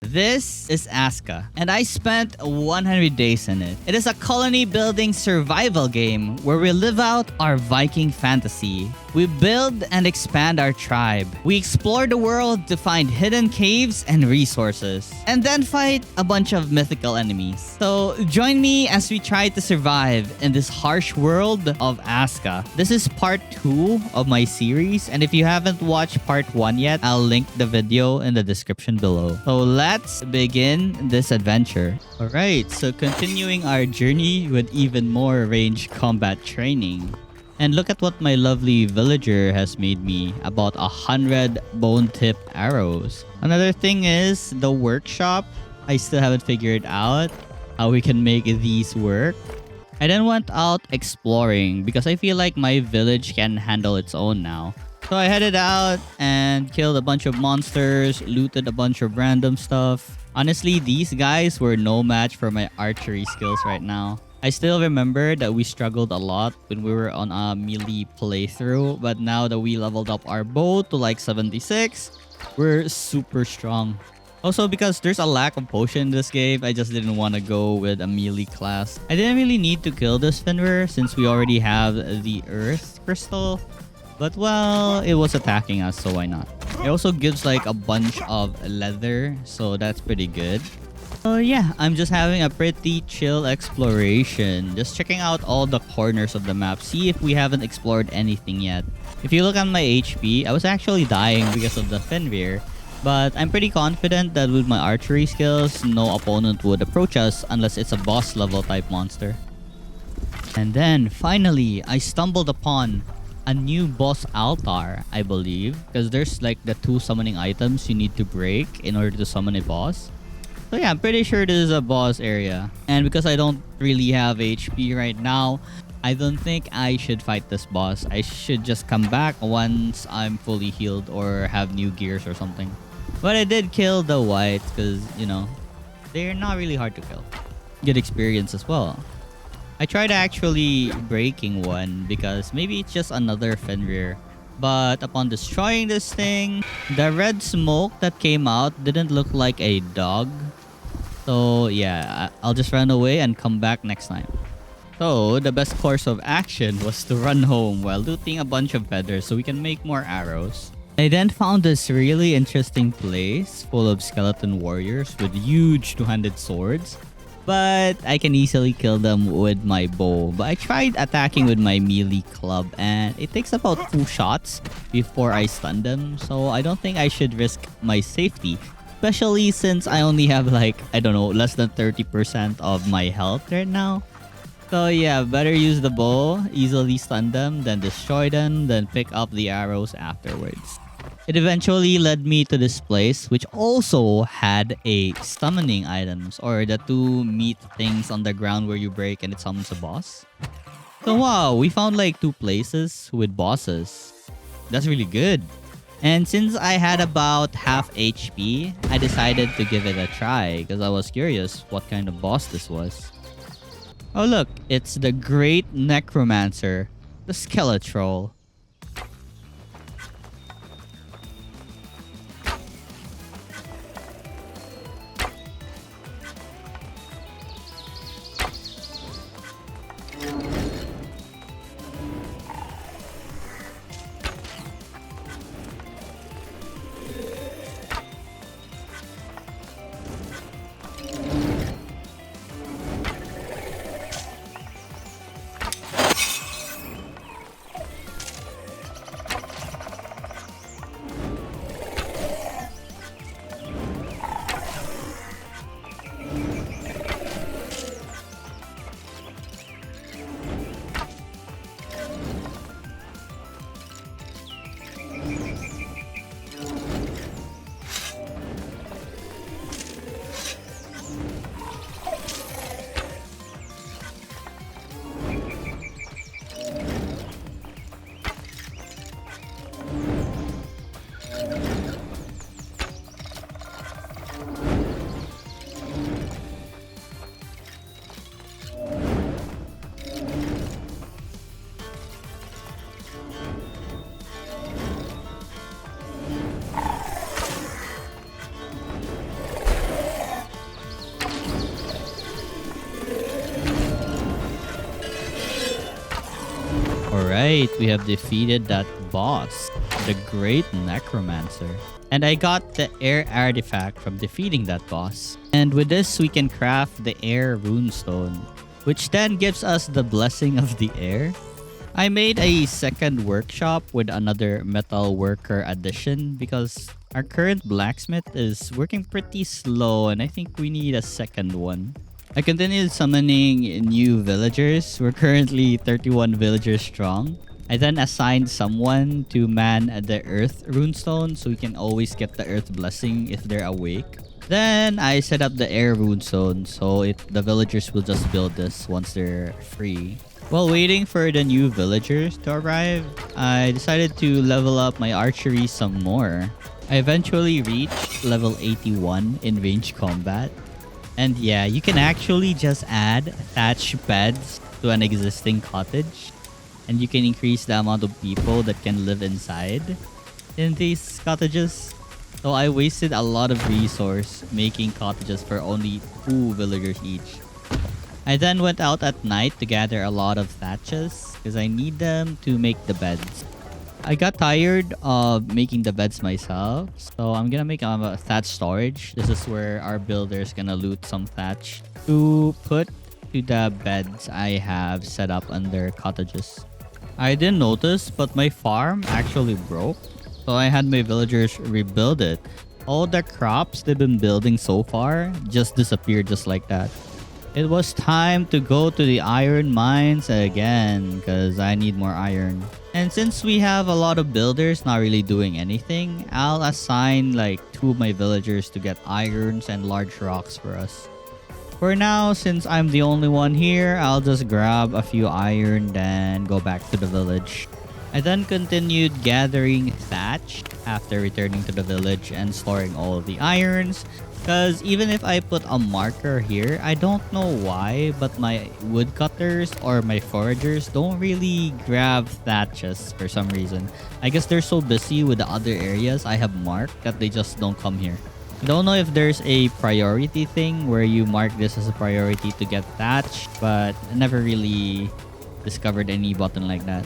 This is ASKA, and I spent 100 days in it. It is a colony building survival game where we live out our Viking fantasy. We build and expand our tribe. We explore the world to find hidden caves and resources, and then fight a bunch of mythical enemies. So join me as we try to survive in this harsh world of ASKA. This is part 2 of my series, and if you haven't watched part 1 yet, I'll link the video in the description below. So let's begin this adventure. Alright, so continuing our journey with even more ranged combat training. And look at what my lovely villager has made me. About 100 bone-tipped arrows. Another thing is the workshop. I still haven't figured out how we can make these work. I then went out exploring because I feel like my village can handle its own now. So I headed out and killed a bunch of monsters, looted a bunch of random stuff. Honestly, these guys were no match for my archery skills right now. I still remember that we struggled a lot when we were on a melee playthrough, but now that we leveled up our bow to like 76, we're super strong. Also, because there's a lack of potion in this game, I just didn't want to go with a melee class. I didn't really need to kill this Finwir since we already have the Earth Crystal. But well, it was attacking us, so why not? It also gives like a bunch of leather, so that's pretty good. So yeah, I'm just having a pretty chill exploration. Just checking out all the corners of the map. See if we haven't explored anything yet. If you look at my HP, I was actually dying because of the Fenrir. But I'm pretty confident that with my archery skills, no opponent would approach us unless it's a boss level type monster. And then finally, I stumbled upon a new boss altar, I believe. Because there's like the 2 summoning items you need to break in order to summon a boss. So yeah, I'm pretty sure this is a boss area. And because I don't really have HP right now, I don't think I should fight this boss. I should just come back once I'm fully healed or have new gears or something. But I did kill the whites because, you know, they're not really hard to kill. Good experience as well. I tried actually breaking one because maybe it's just another Fenrir. But upon destroying this thing, the red smoke that came out didn't look like a dog. So yeah, I'll just run away and come back next time. So the best course of action was to run home while looting a bunch of feathers so we can make more arrows. I then found this really interesting place full of skeleton warriors with huge two-handed swords. But I can easily kill them with my bow. But I tried attacking with my melee club and it takes about 2 shots before I stun them. So I don't think I should risk my safety. Especially since I only have like, I don't know, less than 30% of my health right now. So yeah, better use the bow, easily stun them, then destroy them, then pick up the arrows afterwards. It eventually led me to this place, which also had a summoning items, or the 2 meat things on the ground where you break and it summons a boss. So wow, we found like 2 places with bosses. That's really good. And since I had about half HP, I decided to give it a try because I was curious what kind of boss this was. Oh look, it's the Great Necromancer, the Skeletroll. right, we have defeated that boss, the Great Necromancer. And I got the air artifact from defeating that boss. And with this, we can craft the air runestone, which then gives us the blessing of the air. I made a second workshop with another metal worker addition because our current blacksmith is working pretty slow and I think we need a second one. I continued summoning new villagers. We're currently 31 villagers strong. I then assigned someone to man the earth runestone so we can always get the earth blessing if they're awake. Then I set up the air runestone so the villagers will just build this once they're free. While waiting for the new villagers to arrive, I decided to level up my archery some more. I eventually reached level 81 in range combat. And yeah, you can actually just add thatch beds to an existing cottage. And you can increase the amount of people that can live inside in these cottages. So I wasted a lot of resource making cottages for only 2 villagers each. I then went out at night to gather a lot of thatches because I need them to make the beds. I got tired of making the beds myself, so I'm gonna make a thatch storage. This is where our builder's gonna loot some thatch to put to the beds I have set up under cottages. I didn't notice, but my farm actually broke, so I had my villagers rebuild it. All the crops they've been building so far just disappeared just like that. It was time to go to the iron mines again because I need more iron. And since we have a lot of builders not really doing anything, I'll assign like 2 of my villagers to get irons and large rocks for us. For now, since I'm the only one here, I'll just grab a few iron then go back to the village. I then continued gathering thatch after returning to the village and storing all of the irons. Because even if I put a marker here, I don't know why, but my woodcutters or my foragers don't really grab thatches for some reason. I guess they're so busy with the other areas I have marked that they just don't come here. I don't know if there's a priority thing where you mark this as a priority to get thatch, but I never really discovered any button like that.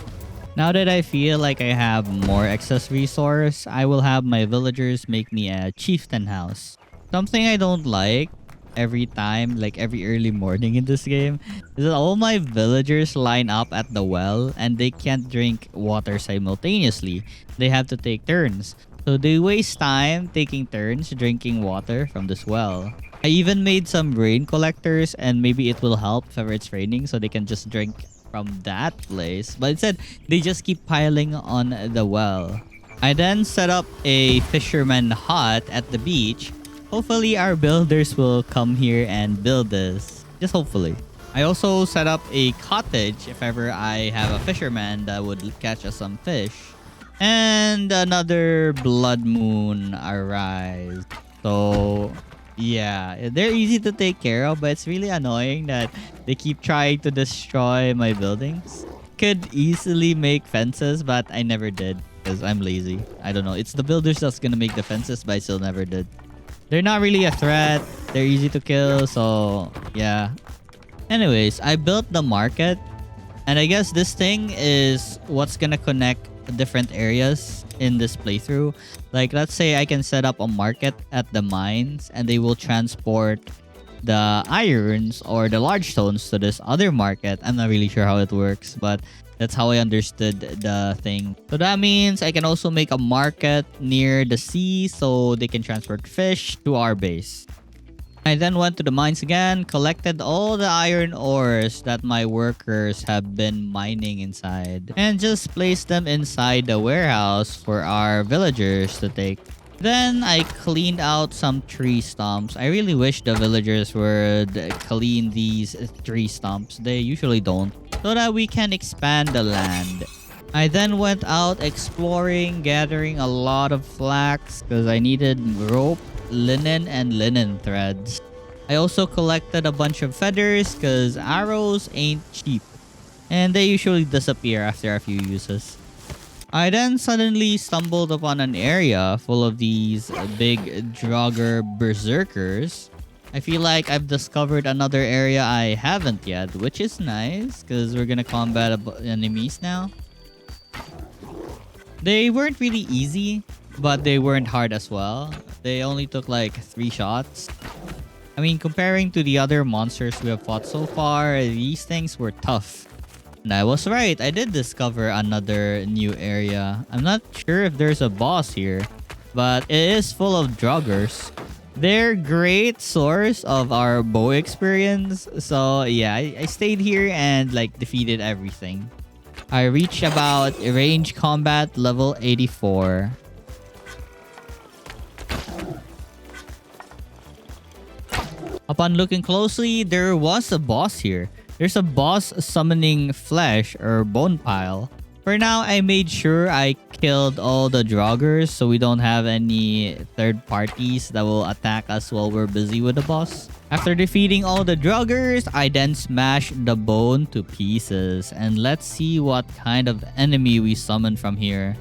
Now that I feel like I have more excess resource, I will have my villagers make me a chieftain house. Something I don't like every time, like every early morning in this game, is that all my villagers line up at the well and they can't drink water simultaneously. They have to take turns. So they waste time taking turns drinking water from this well. I even made some rain collectors and maybe it will help if ever it's raining so they can just drink from that place. But instead, they just keep piling on the well. I then set up a fisherman hut at the beach. Hopefully our builders will come here and build this. Just hopefully. I also set up a cottage if ever I have a fisherman that would catch us some fish. And another blood moon arrived. So yeah, they're easy to take care of, but it's really annoying that they keep trying to destroy my buildings. Could easily make fences, but I never did because I'm lazy. I don't know. It's the builders that's gonna make the fences, but I still never did. They're not really a threat. They're easy to kill, so yeah. Anyways, I built the market. And I guess this thing is what's gonna connect different areas in this playthrough. Like, let's say I can set up a market at the mines and they will transport the irons or the large stones to this other market. I'm not really sure how it works, but that's how I understood the thing. So that means I can also make a market near the sea so they can transport fish to our base. I then went to the mines again, collected all the iron ores that my workers have been mining inside, and just placed them inside the warehouse for our villagers to take. Then I cleaned out some tree stumps. I really wish the villagers would clean these tree stumps. They usually don't. So that we can expand the land. I then went out exploring, gathering a lot of flax because I needed rope, linen, and linen threads. I also collected a bunch of feathers because arrows ain't cheap. And they usually disappear after a few uses. I then suddenly stumbled upon an area full of these big Draugr berserkers. I feel like I've discovered another area I haven't yet, which is nice because we're gonna combat enemies now. They weren't really easy, but they weren't hard as well. They only took like 3 shots. I mean, comparing to the other monsters we have fought so far, these things were tough. And I was right, I did discover another new area. I'm not sure if there's a boss here, but it is full of druggers. They're great source of our bow experience. So yeah, I stayed here and like defeated everything. I reached about range combat level 84. Upon looking closely, there was a boss here. There's a boss summoning flesh or bone pile. For now, I made sure I killed all the druggers so we don't have any third parties that will attack us while we're busy with the boss. After defeating all the druggers, I then smashed the bone to pieces. And let's see what kind of enemy we summon from here.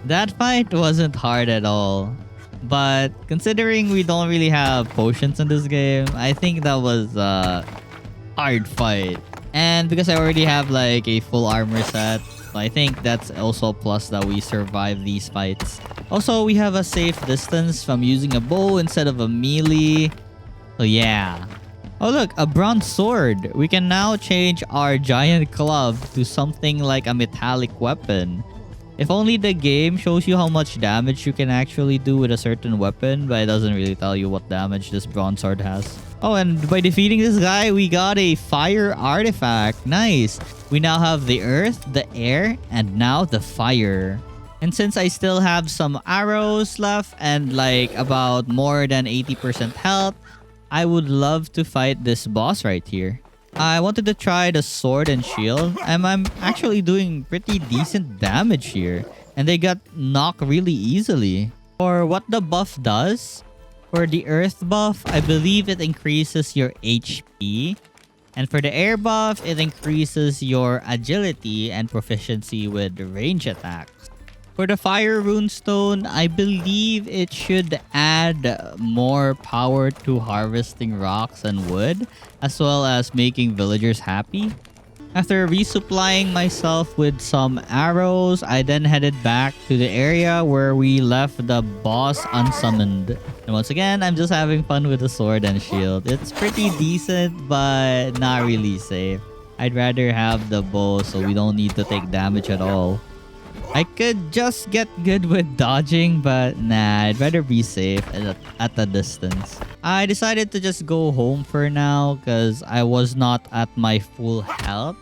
That fight wasn't hard at all. But considering we don't really have potions in this game, I think that was a hard fight. And because I already have like a full armor set, I think that's also a plus that we survive these fights. Also, we have a safe distance from using a bow instead of a melee. So yeah. Oh look, a bronze sword. We can now change our giant club to something like a metallic weapon. If only the game shows you how much damage you can actually do with a certain weapon, but it doesn't really tell you what damage this bronze sword has. Oh, and by defeating this guy, we got a fire artifact. Nice. We now have the earth, the air, and now the fire. And since I still have some arrows left and like about more than 80% health, I would love to fight this boss right here. I wanted to try the sword and shield, and I'm actually doing pretty decent damage here. And they got knocked really easily. For what the buff does, for the earth buff, I believe it increases your HP. And for the air buff, it increases your agility and proficiency with range attacks. For the fire runestone, I believe it should add more power to harvesting rocks and wood, as well as making villagers happy. After resupplying myself with some arrows, I then headed back to the area where we left the boss unsummoned. And once again, I'm just having fun with the sword and shield. It's pretty decent, but not really safe. I'd rather have the bow so we don't need to take damage at all. I could just get good with dodging, but nah, I'd rather be safe at a distance. I decided to just go home for now because I was not at my full health.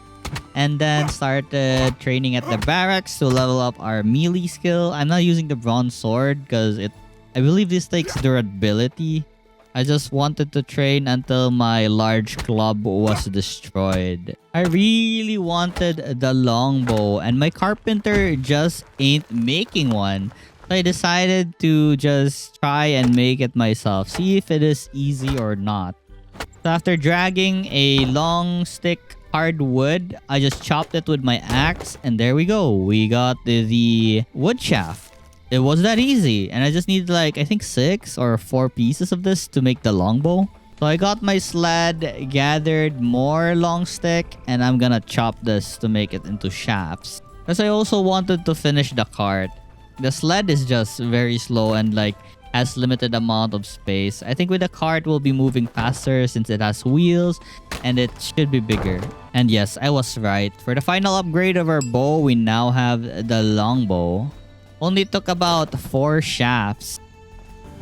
And then started training at the barracks to level up our melee skill. I'm not using the bronze sword because I believe this takes durability. I just wanted to train until my large club was destroyed. I really wanted the longbow and my carpenter just ain't making one. So I decided to just try and make it myself. See if it is easy or not. So after dragging a long stick hardwood, I just chopped it with my axe and there we go. We got the wood shaft. It was that easy, and I just needed like I think 6 or 4 pieces of this to make the longbow. So I got my sled, gathered more long stick, and I'm gonna chop this to make it into shafts. Because I also wanted to finish the cart. The sled is just very slow, and like has limited amount of space. I think with the cart we'll be moving faster since it has wheels and it should be bigger. And yes, I was right. For the final upgrade of our bow, we now have the longbow. Only took about 4 shafts.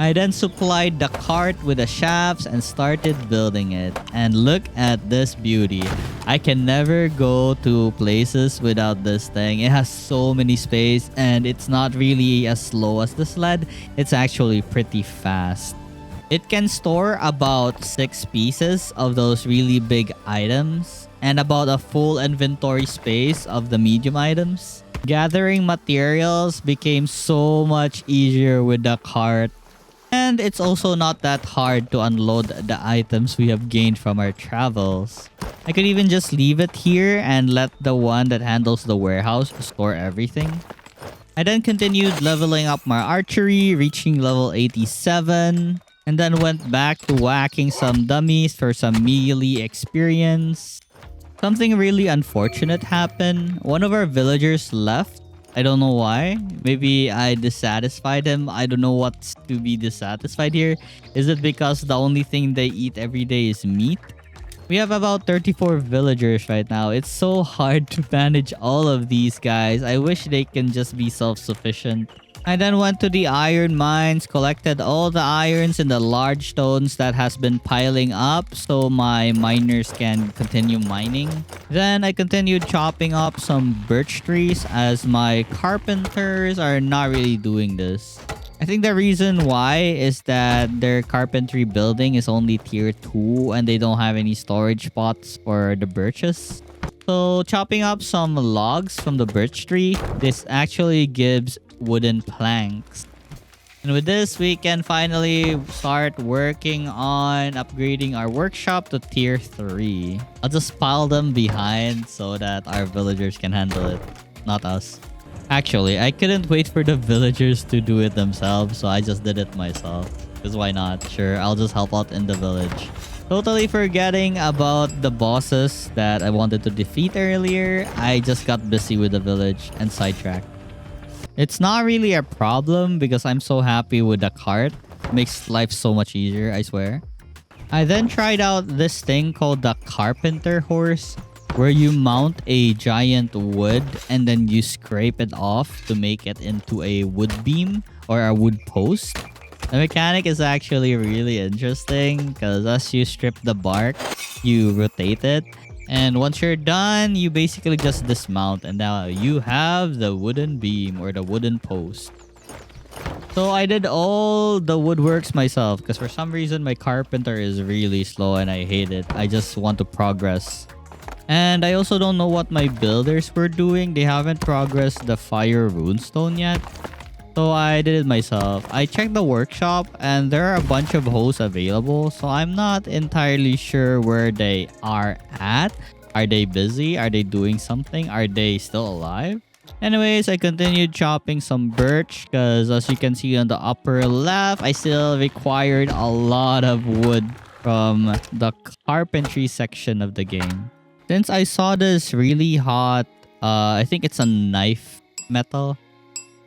I then supplied the cart with the shafts and started building it. And look at this beauty. I can never go to places without this thing. It has so many space and it's not really as slow as the sled. It's actually pretty fast. It can store about 6 pieces of those really big items and about a full inventory space of the medium items. Gathering materials became so much easier with the cart. And it's also not that hard to unload the items we have gained from our travels. I could even just leave it here and let the one that handles the warehouse store everything. I then continued leveling up my archery, reaching level 87. And then went back to whacking some dummies for some melee experience. Something really unfortunate happened. One of our villagers left. I don't know why. Maybe I dissatisfied him. I don't know what's to be dissatisfied here. Is it because the only thing they eat every day is meat? We have about 34 villagers right now. It's so hard to manage all of these guys. I wish they can just be self-sufficient. I then went to the iron mines, collected all the irons and the large stones that has been piling up so my miners can continue mining. Then I continued chopping up some birch trees as my carpenters are not really doing this. I think the reason why is that their carpentry building is only tier 2 and they don't have any storage spots for the birches. So chopping up some logs from the birch tree, this actually gives wooden planks. And with this, we can finally start working on upgrading our workshop to tier 3. I'll just pile them behind so that our villagers can handle it, not us. Actually, I couldn't wait for the villagers to do it themselves, so I just did it myself. Because why not? Sure, I'll just help out in the village. Totally forgetting about the bosses that I wanted to defeat earlier. I just got busy with the village and sidetracked. It's not really a problem because I'm so happy with the cart. It makes life so much easier, I swear. I then tried out this thing called the carpenter horse, where you mount a giant wood and then you scrape it off to make it into a wood beam or a wood post. The mechanic is actually really interesting because as you strip the bark, you rotate it. And once you're done, you basically just dismount and now you have the wooden beam or the wooden post. So I did all the woodworks myself because for some reason my carpenter is really slow and I hate it. I just want to progress. And I also don't know what my builders were doing. They haven't progressed the fire runestone yet. So I did it myself. I checked the workshop and there are a bunch of hosts available. So I'm not entirely sure where they are at. Are they busy? Are they doing something? Are they still alive? Anyways, I continued chopping some birch because as you can see on the upper left, I still required a lot of wood from the carpentry section of the game. Since I saw this really hot, I think it's a knife metal.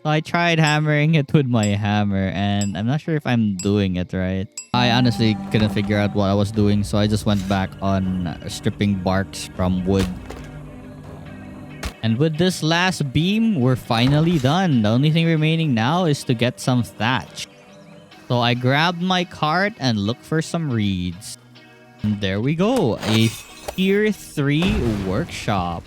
So I tried hammering it with my hammer and I'm not sure if I'm doing it right. I honestly couldn't figure out what I was doing, so I just went back on stripping barks from wood. And with this last beam, we're finally done. The only thing remaining now is to get some thatch. So I grabbed my cart and looked for some reeds. And there we go, a tier 3 workshop.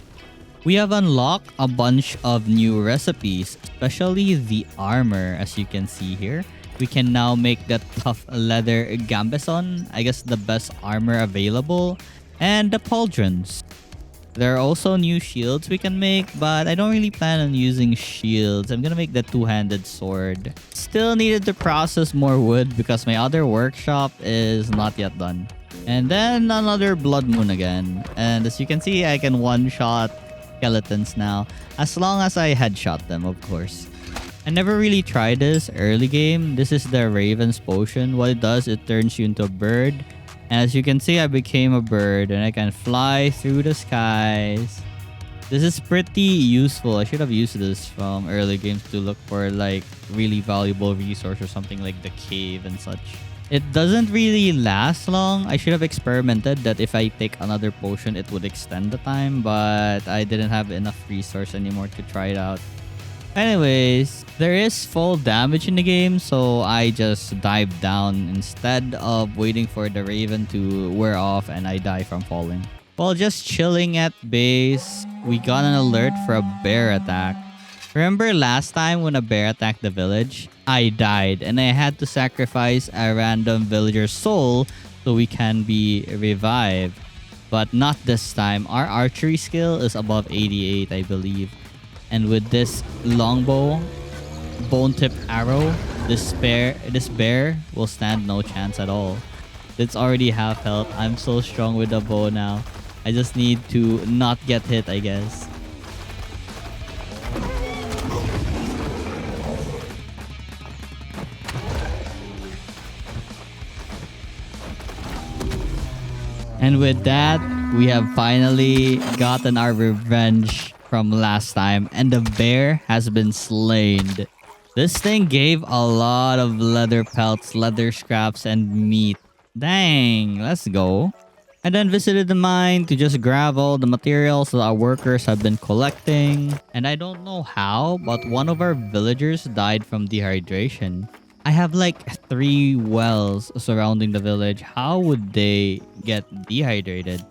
We have unlocked a bunch of new recipes, especially the armor, as you can see here. We can now make the tough leather gambeson, I guess the best armor available, and the pauldrons. There are also new shields we can make, but I don't really plan on using shields. I'm gonna make the two-handed sword. Still needed to process more wood because my other workshop is not yet done. And then another blood moon again. And as you can see, I can one-shot skeletons now, as long as I headshot them, of course. I never really tried this early game. This is the Raven's Potion. What it does, it turns you into a bird. And as you can see, I became a bird and I can fly through the skies. This is pretty useful. I should have used this from early games to look for like really valuable resource or something like the cave and such. It doesn't really last long. I should have experimented that if I take another potion, it would extend the time, but I didn't have enough resource anymore to try it out. Anyways, there is full damage in the game, so I just dive down instead of waiting for the raven to wear off and I die from falling. While just chilling at base, we got an alert for a bear attack. Remember last time when a bear attacked the village? I died and I had to sacrifice a random villager's soul so we can be revived. But not this time. Our archery skill is above 88, I believe. And with this longbow, bone tip arrow, this bear will stand no chance at all. It's already half health. I'm so strong with the bow now. I just need to not get hit, I guess. And with that, we have finally gotten our revenge from last time, and the bear has been slain. This thing gave a lot of leather pelts, leather scraps, and meat. Dang, let's go. I then visited the mine to just grab all the materials that our workers have been collecting. And I don't know how, but one of our villagers died from dehydration. I have like 3 wells surrounding the village. How would they get dehydrated?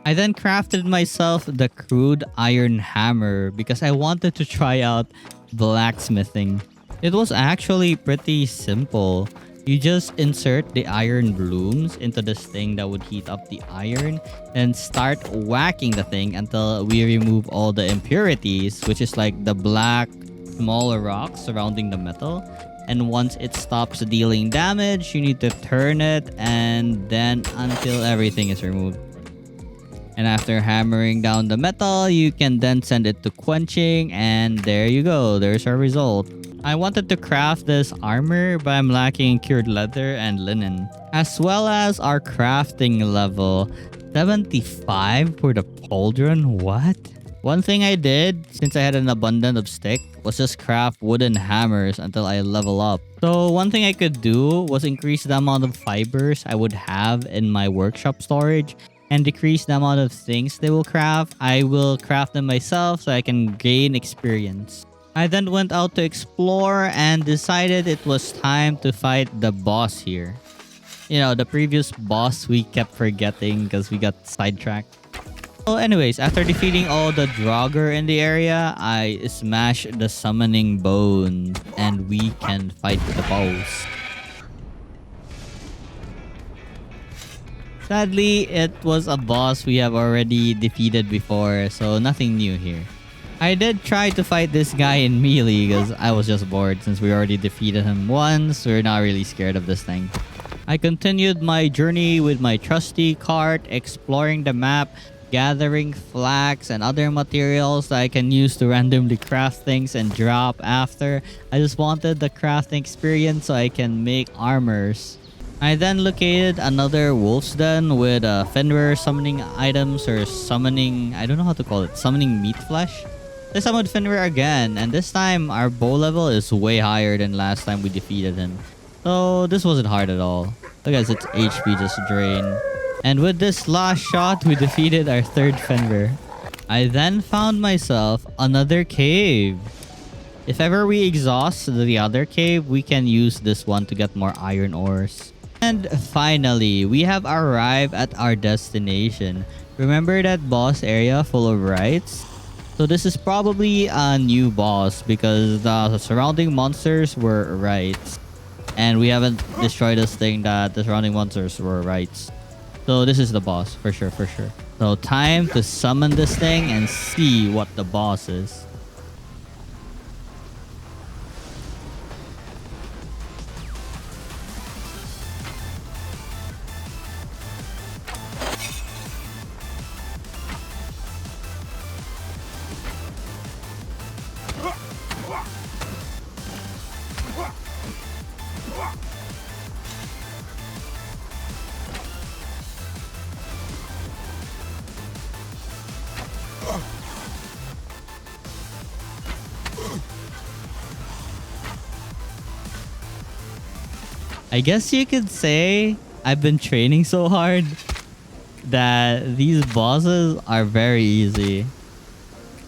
I then crafted myself the crude iron hammer because I wanted to try out blacksmithing. It was actually pretty simple. You just insert the iron blooms into this thing that would heat up the iron and start whacking the thing until we remove all the impurities, which is like the black smaller rocks surrounding the metal. And once it stops dealing damage, you need to turn it and then until everything is removed. And after hammering down the metal, you can then send it to quenching, and there you go. There's our result. I wanted to craft this armor, but I'm lacking cured leather and linen. As well as our crafting level. 75 for the pauldron? What? One thing I did, since I had an abundance of stick, was just craft wooden hammers until I level up. So one thing I could do was increase the amount of fibers I would have in my workshop storage and decrease the amount of things they will craft. I will craft them myself so I can gain experience. I then went out to explore and decided it was time to fight the boss here. You know, the previous boss we kept forgetting because we got sidetracked. So anyways, after defeating all the Draugr in the area, I smashed the summoning bone and we can fight the boss. Sadly, it was a boss we have already defeated before, so nothing new here. I did try to fight this guy in melee because I was just bored since we already defeated him once. We're not really scared of this thing. I continued my journey with my trusty cart, exploring the map, gathering flax and other materials that I can use to randomly craft things and drop after. I just wanted the crafting experience so I can make armors. I then located another wolf's den with Fenrir summoning items or summoning, I don't know how to call it, summoning meat flesh. I summoned Fenrir again, and this time our bow level is way higher than last time we defeated him. So this wasn't hard at all. Look at its HP just drain. And with this last shot, we defeated our 3rd Fenrir. I then found myself another cave. If ever we exhaust the other cave, we can use this one to get more iron ores. And finally, we have arrived at our destination. Remember that boss area full of rites? So this is probably a new boss because the surrounding monsters were rites. And we haven't destroyed this thing that the surrounding monsters were rites. So this is the boss, for sure, for sure. So time to summon this thing and see what the boss is. I guess you could say I've been training so hard that these bosses are very easy.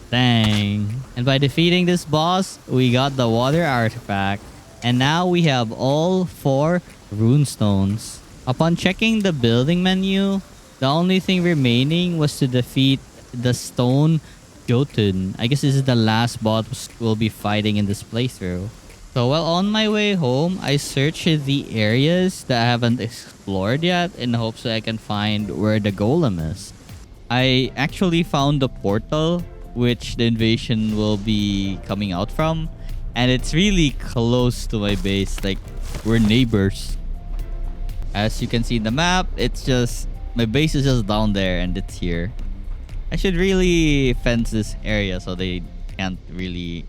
Dang. And by defeating this boss, we got the water artifact. And now we have all 4 runestones. Upon checking the building menu, the only thing remaining was to defeat the stone Joten. I guess this is the last boss we'll be fighting in this playthrough. So while on my way home, I searched the areas that I haven't explored yet in hopes that I can find where the golem is. I actually found the portal which the invasion will be coming out from, and it's really close to my base. Like, we're neighbors. As you can see in the map, it's just my base is just down there and it's here. I should really fence this area so they can't really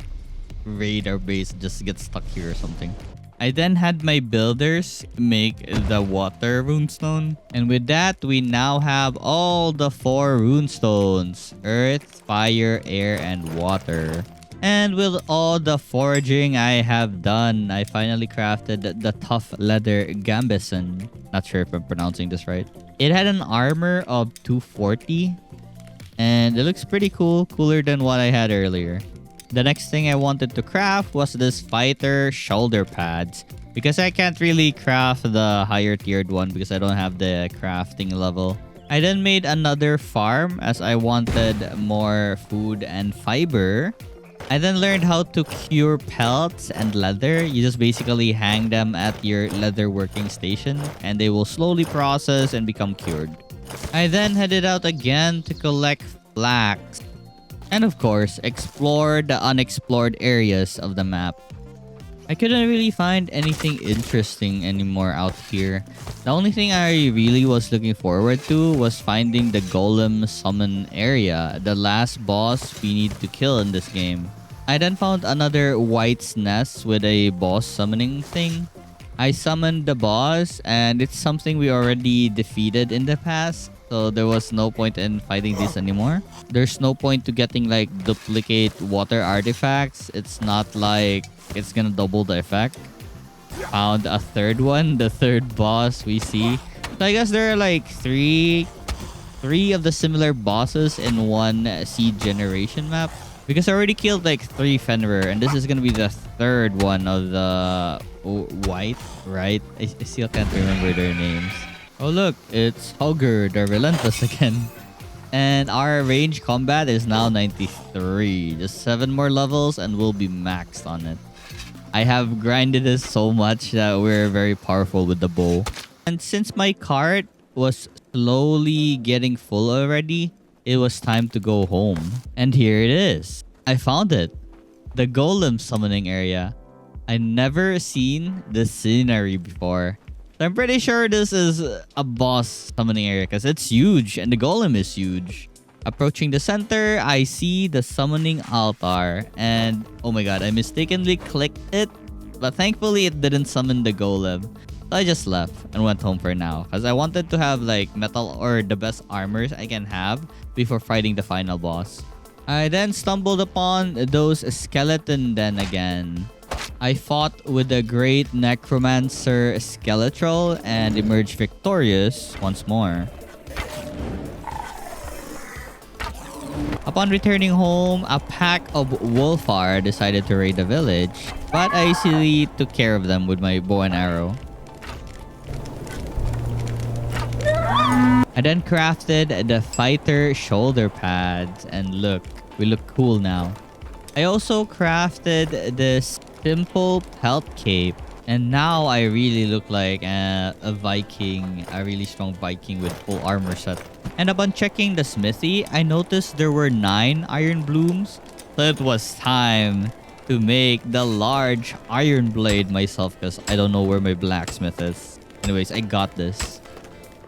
raid our base and just get stuck here or something. I then had my builders make the water runestone. And with that, we now have all the 4 runestones: earth, fire, air, and water. And with all the foraging I have done, I finally crafted the tough leather gambeson. Not sure if I'm pronouncing this right. It had an armor of 240. And it looks pretty cool, cooler than what I had earlier. The next thing I wanted to craft was this fighter shoulder pads, because I can't really craft the higher tiered one because I don't have the crafting level. I then made another farm as I wanted more food and fiber. I then learned how to cure pelts and leather. You just basically hang them at your leather working station and they will slowly process and become cured. I then headed out again to collect flax. And of course, explore the unexplored areas of the map. I couldn't really find anything interesting anymore out here. The only thing I really was looking forward to was finding the Golem summon area, the last boss we need to kill in this game. I then found another white's nest with a boss summoning thing. I summoned the boss and it's something we already defeated in the past. So there was no point in fighting this anymore. There's no point to getting like duplicate water artifacts. It's not like it's gonna double the effect. Found a third one, the third boss we see. So I guess there are like three of the similar bosses in one seed generation map. Because I already killed like 3 Fenrir, and this is gonna be the third one of the white, right? I still can't remember their names. Oh look, it's Hogger the Relentless again. And our range combat is now 93. Just 7 more levels and we'll be maxed on it. I have grinded this so much that we're very powerful with the bow. And since my cart was slowly getting full already, it was time to go home. And here it is. I found it. The Golem summoning area. I never seen this scenery before. So I'm pretty sure this is a boss summoning area because it's huge and the Golem is huge. Approaching the center, I see the summoning altar. And oh my god, I mistakenly clicked it. But thankfully it didn't summon the Golem. So I just left and went home for now. Because I wanted to have like metal or the best armors I can have before fighting the final boss. I then stumbled upon those skeleton den again. I fought with the great Necromancer Skeletrol and emerged victorious once more. Upon returning home, a pack of Wolfar decided to raid the village, but I easily took care of them with my bow and arrow. I then crafted the fighter shoulder pads, and look, we look cool now. I also crafted this simple pelt cape, and now I really look like a Viking, a really strong Viking with full armor set. And upon checking the smithy, I noticed there were 9 iron blooms. So it was time to make the large iron blade myself because I don't know where my blacksmith is. Anyways, I got this.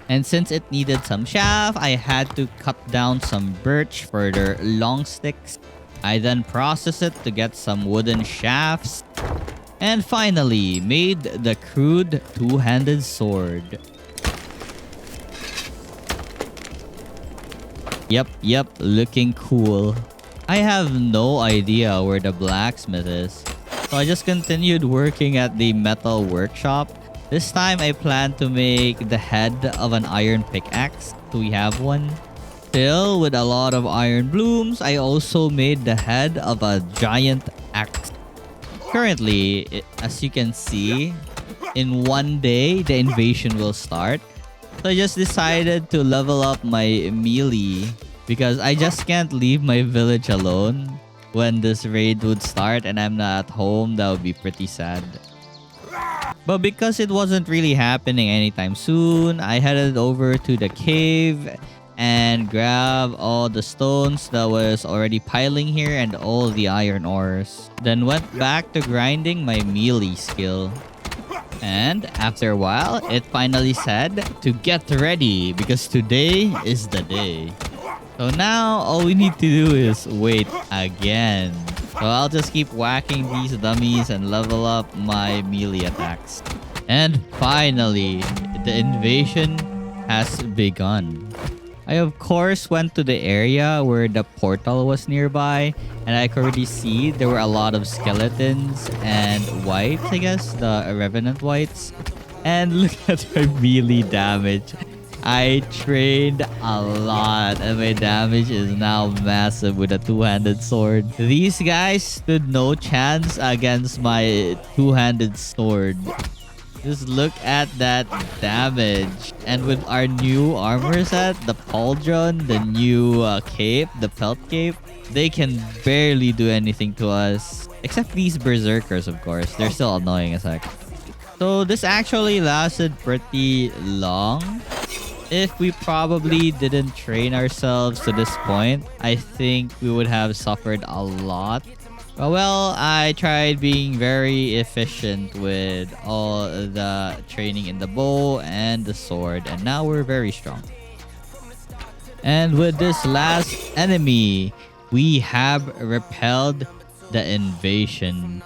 And since it needed some shaft, I had to cut down some birch for their long sticks. I then processed it to get some wooden shafts. And finally, made the crude two-handed sword. Yep, looking cool. I have no idea where the blacksmith is. So I just continued working at the metal workshop. This time I plan to make the head of an iron pickaxe. So we have one. Still with a lot of iron blooms, I also made the head of a giant axe. Currently, as you can see, in one day, the invasion will start. So I just decided to level up my melee because I just can't leave my village alone when this raid would start and I'm not at home. That would be pretty sad. But because it wasn't really happening anytime soon, I headed over to the cave and grabbed all the stones that was already piling here and all the iron ores. Then went back to grinding my melee skill. And after a while, it finally said to get ready because today is the day. So now all we need to do is wait again. So I'll just keep whacking these dummies and level up my melee attacks. And finally, the invasion has begun. I of course went to the area where the portal was nearby and I could already see there were a lot of skeletons and whites, I guess, the revenant whites. And look at my melee damage. I trained a lot and my damage is now massive with a two-handed sword. These guys stood no chance against my two-handed sword. Just look at that damage. And with our new armor set, the pauldron, the new cape, the pelt cape, they can barely do anything to us. Except these berserkers, of course. They're still annoying as heck. So this actually lasted pretty long. If we probably didn't train ourselves to this point, I think we would have suffered a lot. Well, I tried being very efficient with all the training in the bow and the sword, and now we're very strong. And with this last enemy, we have repelled the invasion.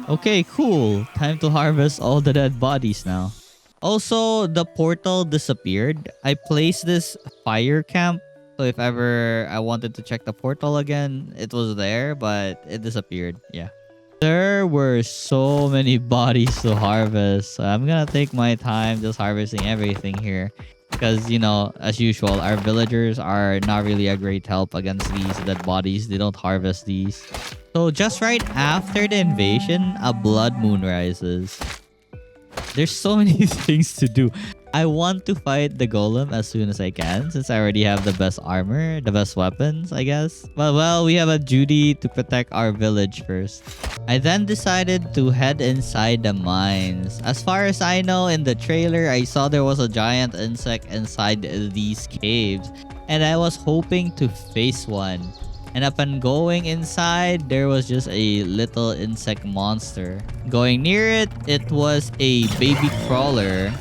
Okay, cool. Time to harvest all the dead bodies now. Also, the portal disappeared. I placed this fire camp. So if ever I wanted to check the portal again, it was there, but it disappeared. Yeah. There were so many bodies to harvest. So I'm gonna take my time just harvesting everything here. Because, you know, as usual, our villagers are not really a great help against these dead bodies. They don't harvest these. So just right after the invasion, a blood moon rises. There's so many things to do. I want to fight the golem as soon as I can since I already have the best armor, the best weapons, I guess. But well, we have a duty to protect our village first. I then decided to head inside the mines. As far as I know, in the trailer, I saw there was a giant insect inside these caves. And I was hoping to face one. And upon going inside, there was just a little insect monster. Going near it, it was a baby crawler.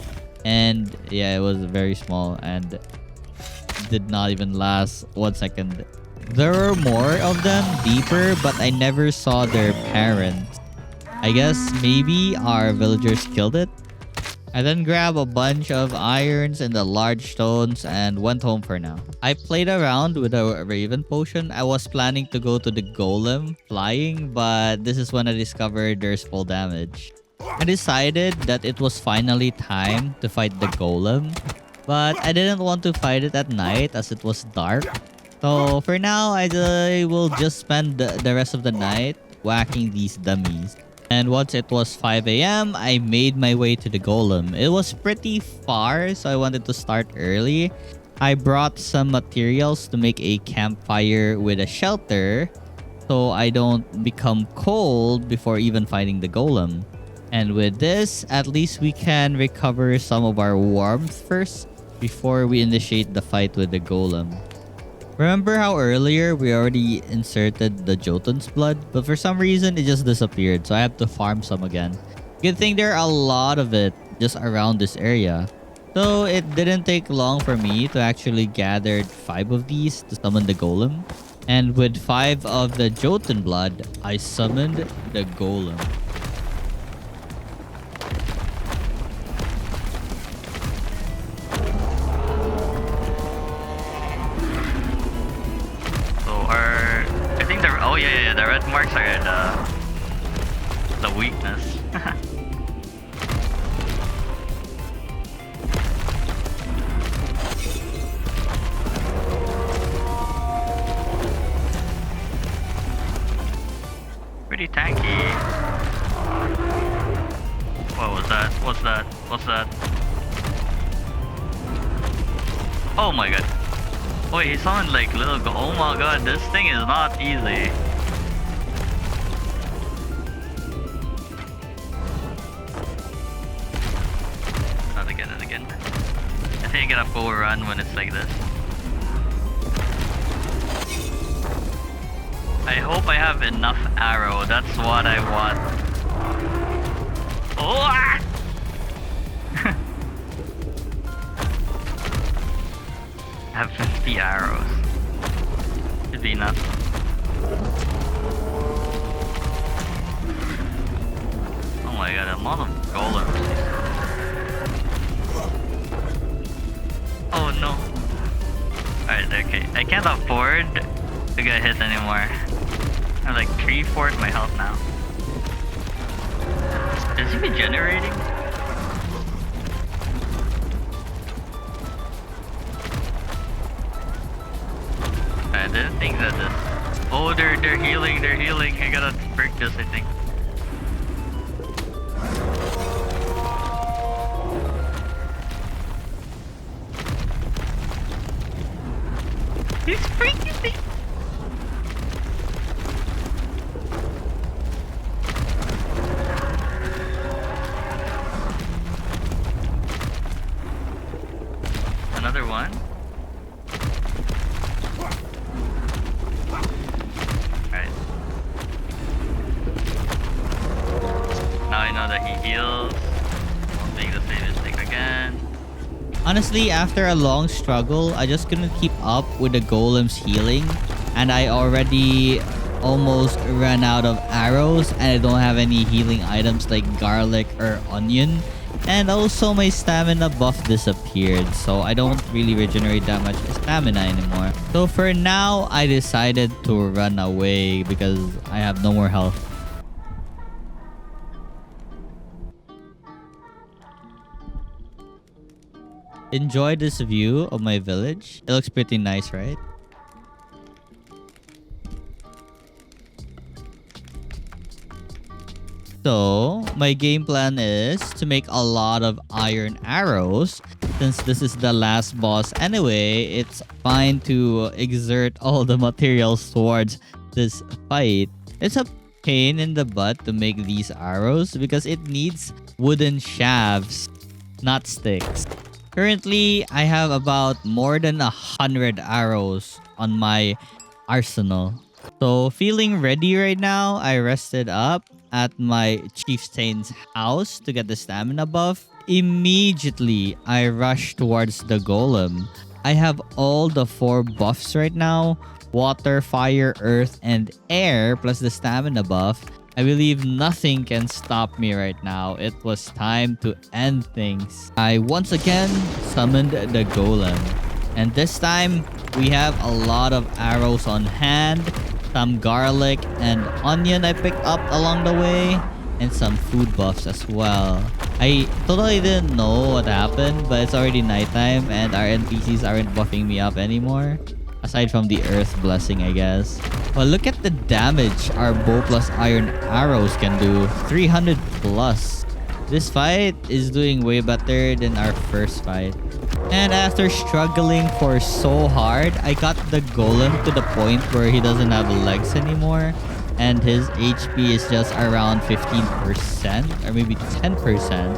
And yeah, it was very small and did not even last 1 second. There were more of them deeper, but I never saw their parents. I guess maybe our villagers killed it. I then grabbed a bunch of irons and the large stones and went home for now. I played around with a raven potion. I was planning to go to the golem flying, but this is when I discovered there's full damage. I decided that it was finally time to fight the golem, but I didn't want to fight it at night as it was dark. So for now, I will just spend the rest of the night whacking these dummies. And once it was 5 a.m., I made my way to the golem. It was pretty far, so I wanted to start early. I brought some materials to make a campfire with a shelter so I don't become cold before even fighting the golem. And with this, at least we can recover some of our warmth first before we initiate the fight with the golem. Remember how earlier we already inserted the Jotun's blood, but for some reason it just disappeared, so I have to farm some again. Good thing there are a lot of it just around this area. So it didn't take long for me to actually gather 5 of these to summon the golem. And with 5 of the Joten blood, I summoned the golem. Oh yeah, the red marks are the weakness. Pretty tanky. What was that? What's that? What's that? Oh my god. Wait, he summoned like little oh my god, this thing is not easy. Not again and again. I think I get a full run when it's like this. I hope I have enough arrow, that's what I want. Oh! Ah! I have 50 arrows. Should be enough. Oh my god, a lot of golems. Oh no. Alright, okay. I can't afford to get hit anymore. I'm like 3/4 my health now. Is he regenerating? I didn't think that this. Oh, they're healing, they're healing. I gotta break this, I think. He's freaking me. Another one. Alright. Now I know that he heals. Won't make the same mistake again. Honestly, after a long struggle, I just couldn't keep up with the golem's healing. And I already almost ran out of arrows. And I don't have any healing items like garlic or onion. And also my stamina buff disappeared, so I don't really regenerate that much stamina anymore. So for now, I decided to run away because I have no more health. Enjoy this view of my village. It looks pretty nice, right? So, my game plan is to make a lot of iron arrows. Since this is the last boss anyway, it's fine to exert all the materials towards this fight. It's a pain in the butt to make these arrows because it needs wooden shafts, not sticks. Currently, I have about more than 100 arrows on my arsenal. So, feeling ready right now, I rested up at my chieftain's house to get the stamina buff. Immediately, I rushed towards the golem. I have all the 4 buffs right now. Water, fire, earth, and air, plus the stamina buff. I believe nothing can stop me right now. It was time to end things. I once again summoned the golem. And this time, we have a lot of arrows on hand. Some garlic and onion I picked up along the way. And some food buffs as well. I totally didn't know what happened, but it's already nighttime and our NPCs aren't buffing me up anymore. Aside from the earth blessing, I guess. Well, look at the damage our bow plus iron arrows can do. 300 plus. This fight is doing way better than our first fight. And after struggling for so hard, I got the golem to the point where he doesn't have legs anymore. And his HP is just around 15% or maybe 10%.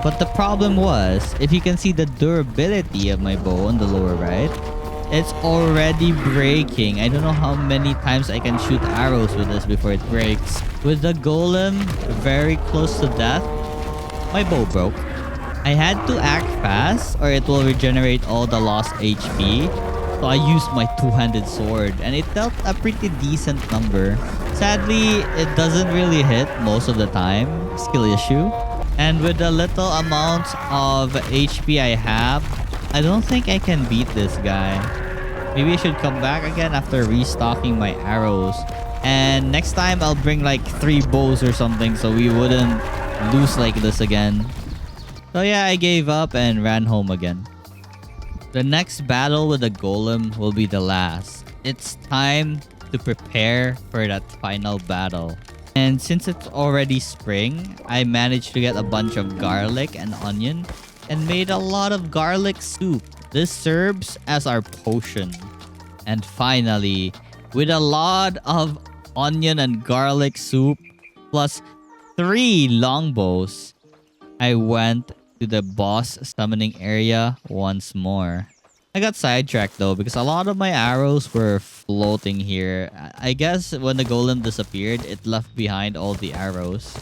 But the problem was, if you can see the durability of my bow on the lower right, it's already breaking. I don't know how many times I can shoot arrows with this before it breaks. With the golem very close to death, my bow broke. I had to act fast or it will regenerate all the lost HP. So I used my two-handed sword and it dealt a pretty decent number. Sadly, it doesn't really hit most of the time. Skill issue. And with the little amount of HP I have, I don't think I can beat this guy. Maybe I should come back again after restocking my arrows. And next time I'll bring like 3 bows or something so we wouldn't lose like this again. So yeah, I gave up and ran home again. The next battle with the golem will be the last. It's time to prepare for that final battle. And since it's already spring, I managed to get a bunch of garlic and onion and made a lot of garlic soup. This serves as our potion. And finally, with a lot of onion and garlic soup plus 3 longbows, I went to the boss summoning area once more. I got sidetracked though because a lot of my arrows were floating here. I guess when the golem disappeared, it left behind all the arrows.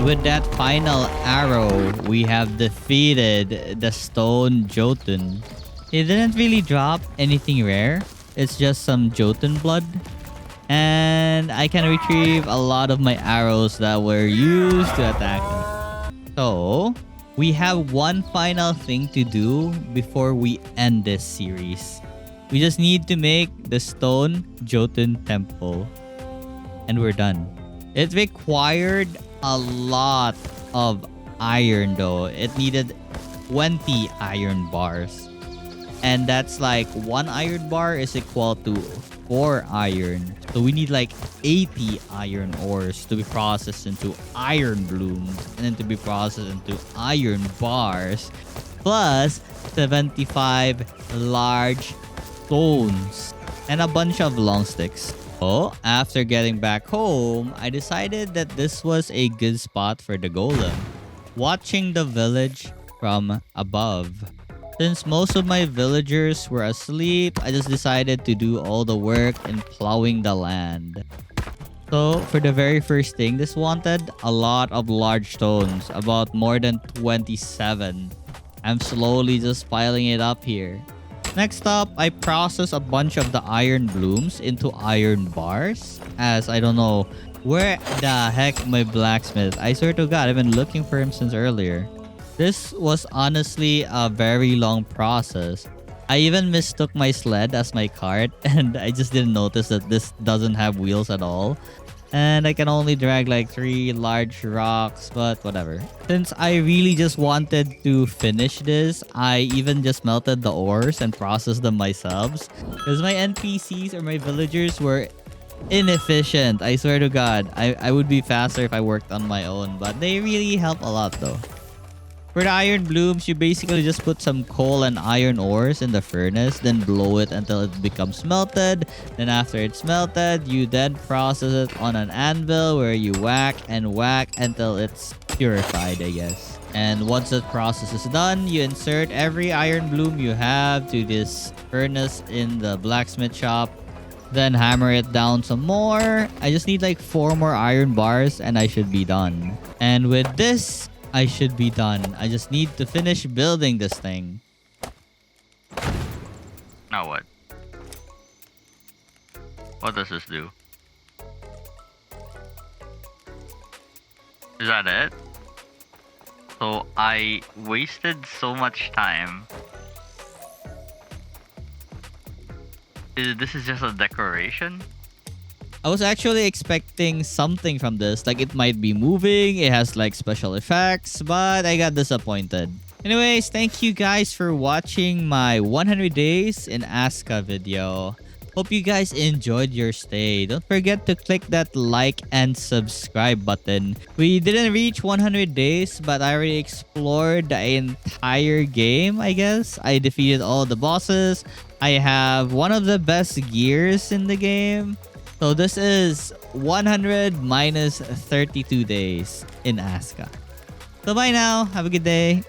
And with that final arrow, we have defeated the stone Joten. It didn't really drop anything rare. It's just some Joten blood. And I can retrieve a lot of my arrows that were used to attack him. So, we have one final thing to do before we end this series. We just need to make the stone Joten temple. And we're done. It required a lot of iron though. It needed 20 iron bars. And that's like 1 iron bar is equal to 4 iron. So we need like 80 iron ores to be processed into iron blooms. And then to be processed into iron bars. Plus 75 large stones. And a bunch of long sticks. So after getting back home, I decided that this was a good spot for the golem. Watching the village from above. Since most of my villagers were asleep, I just decided to do all the work in plowing the land. So, for the very first thing, this wanted a lot of large stones, about more than 27. I'm slowly just piling it up here. Next up, I process a bunch of the iron blooms into iron bars, as I don't know where the heck my blacksmith. I swear to God, I've been looking for him since earlier. This was honestly a very long process. I even mistook my sled as my cart and I just didn't notice that this doesn't have wheels at all. And I can only drag like 3 large rocks, but whatever. Since I really just wanted to finish this, I even just melted the ores and processed them myself. Because my NPCs or my villagers were inefficient. I swear to God, I would be faster if I worked on my own. But they really help a lot though. For the iron blooms, you basically just put some coal and iron ores in the furnace, then blow it until it becomes melted. Then after it's melted, you then process it on an anvil where you whack and whack until it's purified, I guess. And once that process is done, you insert every iron bloom you have to this furnace in the blacksmith shop. Then hammer it down some more. I just need like 4 more iron bars and I should be done. And with this, I should be done. I just need to finish building this thing. Now what? What does this do? Is that it? So I wasted so much time. This is just a decoration? I was actually expecting something from this. Like it might be moving, it has like special effects, but I got disappointed. Anyways, thank you guys for watching my 100 days in ASKA video. Hope you guys enjoyed your stay. Don't forget to click that like and subscribe button. We didn't reach 100 days, but I already explored the entire game, I guess. I defeated all the bosses. I have one of the best gears in the game. So this is 100 minus 32 days in ASKA. So bye now. Have a good day.